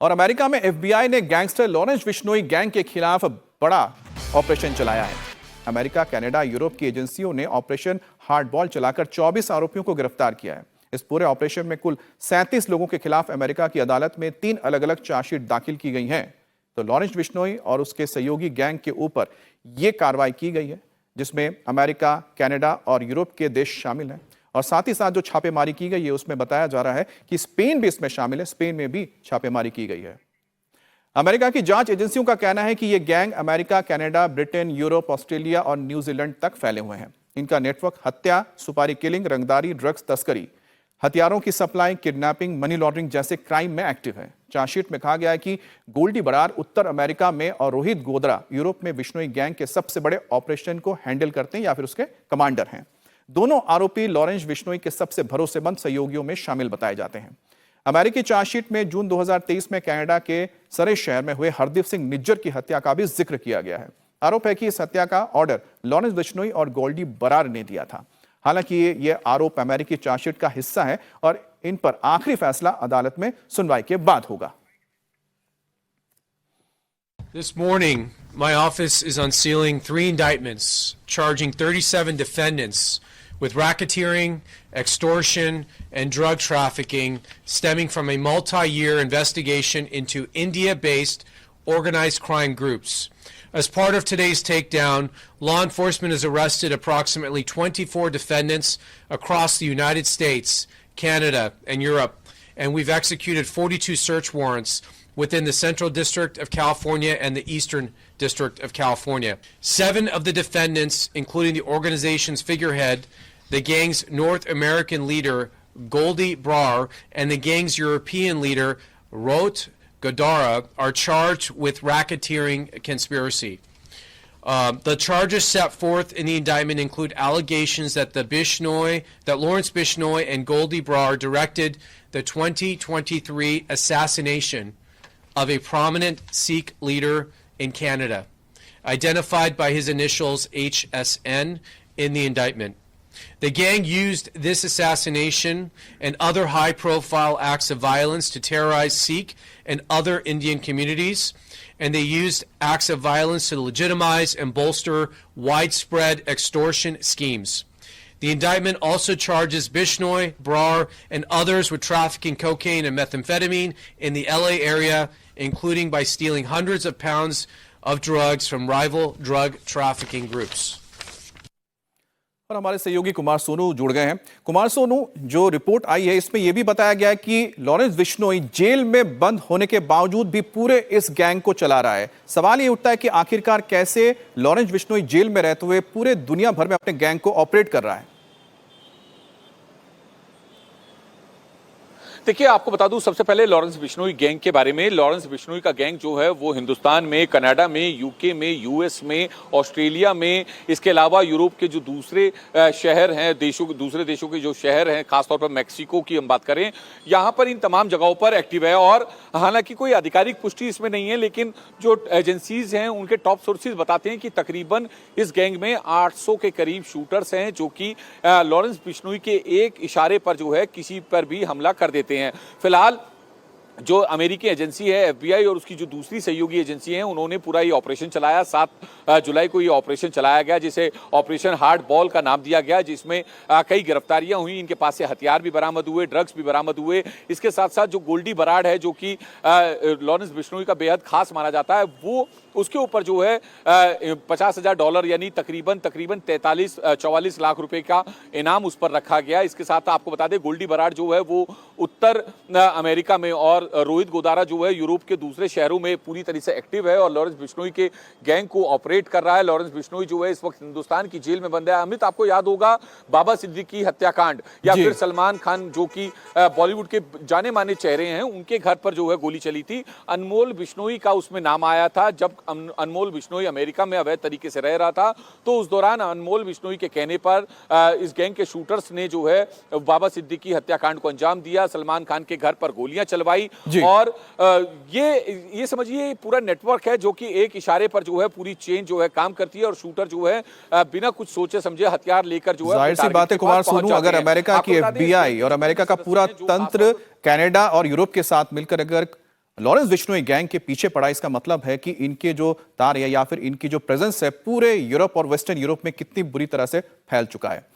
और अमेरिका में एफबीआई ने गैंगस्टर लॉरेंस बिश्नोई गैंग के खिलाफ बड़ा ऑपरेशन चलाया है। अमेरिका, कनाडा, यूरोप की एजेंसियों ने ऑपरेशन हार्डबॉल चलाकर 24 आरोपियों को गिरफ्तार किया है। इस पूरे ऑपरेशन में कुल 37 लोगों के खिलाफ अमेरिका की अदालत में 3 अलग अलग चार्जशीट दाखिल की गई हैं। तो लॉरेंस बिश्नोई और उसके सहयोगी गैंग के ऊपर यह कार्रवाई की गई है, जिसमें अमेरिका, कनाडा और यूरोप के देश शामिल हैं। और साथ ही साथ जो छापेमारी की गई है उसमें बताया जा रहा है कि स्पेन भी इसमें शामिल है। स्पेन में भी छापेमारी की गई है। अमेरिका की जांच एजेंसियों का कहना है कि यह gang America, Canada, Britain, Europe, Australia और न्यूजीलैंड तक फैले हुए हैं। इनका नेटवर्क हत्या, सुपारी किलिंग, रंगदारी, ड्रग्स तस्करी, हथियारों की सप्लाई, किडनैपिंग, मनी लॉन्ड्रिंग जैसे क्राइम में एक्टिव है। चार्जशीट में कहा गया है कि गोल्डी बरार उत्तर अमेरिका में और रोहित गोदरा यूरोप में बिश्नोई गैंग के सबसे बड़े ऑपरेशन को हैंडल करते हैं या फिर उसके कमांडर हैं। दोनों आरोपी लॉरेंस बिश्नोई के सबसे भरोसेमंद सहयोगियों में शामिल बताए जाते हैं। अमेरिकी चार्जशीट में जून 2023 में कनाडा के सरे शहर में हुए हरदीप सिंह निज्जर की हत्या का भी जिक्र किया गया है। आरोप है कि इस हत्या का ऑर्डर लॉरेंस बिश्नोई और गोल्डी बरार ने दिया था। हालांकि ये आरोप अमेरिकी चार्जशीट का हिस्सा है और इन पर आखिरी फैसला अदालत में सुनवाई के बाद होगा। This morning, my office is unsealing 3 indictments charging 37 defendants with racketeering, extortion, and drug trafficking stemming from a multi-year investigation into India-based organized crime groups. As part of today's takedown, law enforcement has arrested approximately 24 defendants across the United States, Canada, and Europe, and we've executed 42 search warrants within the Central District of California and the Eastern District of California. 7 of the defendants, including the organization's figurehead, the gang's North American leader, Goldie Brar, and the gang's European leader, Rohit Godara, are charged with racketeering conspiracy. The charges set forth in the indictment include allegations that Lawrence Bischnoy and Goldie Brar directed the 2023 assassination of a prominent Sikh leader in Canada, identified by his initials HSN in the indictment. The gang used this assassination and other high-profile acts of violence to terrorize Sikh and other Indian communities, and they used acts of violence to legitimize and bolster widespread extortion schemes. The indictment also charges Bischnoy, Brar, and others with trafficking cocaine and methamphetamine in the LA area, including by stealing hundreds of pounds of drugs from rival drug trafficking groups. और हमारे सहयोगी कुमार सोनू जुड़ गए हैं। कुमार सोनू, जो report आई है इसमें यह भी बताया गया है कि लॉरेंस बिश्नोई जेल में बंद होने के बावजूद भी पूरे इस गैंग को चला रहा है। सवाल ये उठता है कि आखिरकार कैसे लॉरेंस बिश्नोई जेल में रहते हुए पूरे दुनिया भर में अपने गैंग को ऑपरेट कर रहा है। देखिए, आपको बता दूं सबसे पहले लॉरेंस बिश्नोई गैंग के बारे में। लॉरेंस बिश्नोई का गैंग जो है वो हिंदुस्तान में, कनाडा में, यूके में, यूएस में, ऑस्ट्रेलिया में, इसके अलावा यूरोप के जो दूसरे शहर हैं, दूसरे देशों के जो शहर हैं, खासतौर पर मैक्सिको की हम बात करें, यहाँ पर इन तमाम जगहों पर एक्टिव है। और हालांकि कोई आधिकारिक पुष्टि इसमें नहीं है, लेकिन जो एजेंसीज हैं उनके टॉप सोर्सेज बताते हैं कि तकरीबन इस गैंग में 800 के करीब शूटर्स हैं, जो कि लॉरेंस बिश्नोई के एक इशारे पर जो है किसी पर भी हमला कर देते हैं। फिलहाल जो अमेरिकी एजेंसी है एफबीआई और उसकी जो दूसरी सहयोगी एजेंसी है, उन्होंने पूरा ये ऑपरेशन चलाया। 7 जुलाई को ये ऑपरेशन चलाया गया, जिसे ऑपरेशन हार्ड बॉल का नाम दिया गया, जिसमें कई गिरफ्तारियां हुई। इनके पास से हथियार भी बरामद हुए, ड्रग्स भी बरामद हुए। इसके साथ साथ जो गोल्डी बराड़ है, जो कि लॉरेंस बिश्नोई का बेहद खास माना जाता है, वो उसके ऊपर जो है $50,000 यानी तकरीबन 43-44 लाख रुपए का इनाम उस पर रखा गया। इसके साथ आपको बता दें गोल्डी बराड़ जो है वो उत्तर अमेरिका में और रोहित गोदारा जो है यूरोप के दूसरे शहरों में पूरी तरह से एक्टिव है और लॉरेंस बिश्नोई के गैंग को ऑपरेट कर रहा है। लॉरेंस बिश्नोई जो है इस वक्त हिंदुस्तान की जेल में बंद है। अमित, आपको याद होगा बाबा सिद्दीकी हत्याकांड या फिर सलमान खान जो कि बॉलीवुड के जाने माने चेहरे हैं, उनके घर पर जो है गोली चली थी। अनमोल बिश्नोई का उसमें नाम आया था। जब अनमोल बिश्नोई अमेरिका में अवैध तरीके से रह रहा था, तो उस दौरान अनमोल बिश्नोई के कहने पर इस गैंग के शूटर्स ने जो है बाबा सिद्दीकी हत्याकांड को अंजाम दिया, सलमान खान के घर पर गोलियां चलवाई। और ये समझिए पूरा नेटवर्क है जो कि एक इशारे पर जो है पूरी चेन जो है काम करती है और शूटर जो है बिना कुछ सोचे समझे हथियार लेकर जो है। जाहिर सी बात है कुमार सोनू, अगर अमेरिका की एफबीआई और अमेरिका का पूरा तंत्र कनाडा और यूरोप के साथ मिलकर अगर लॉरेंस बिश्नोई गैंग के पीछे पड़ा, इसका मतलब है कि इनके जो तार है या फिर इनकी जो प्रेजेंस है पूरे यूरोप और वेस्टर्न यूरोप में कितनी बुरी तरह से फैल चुका है।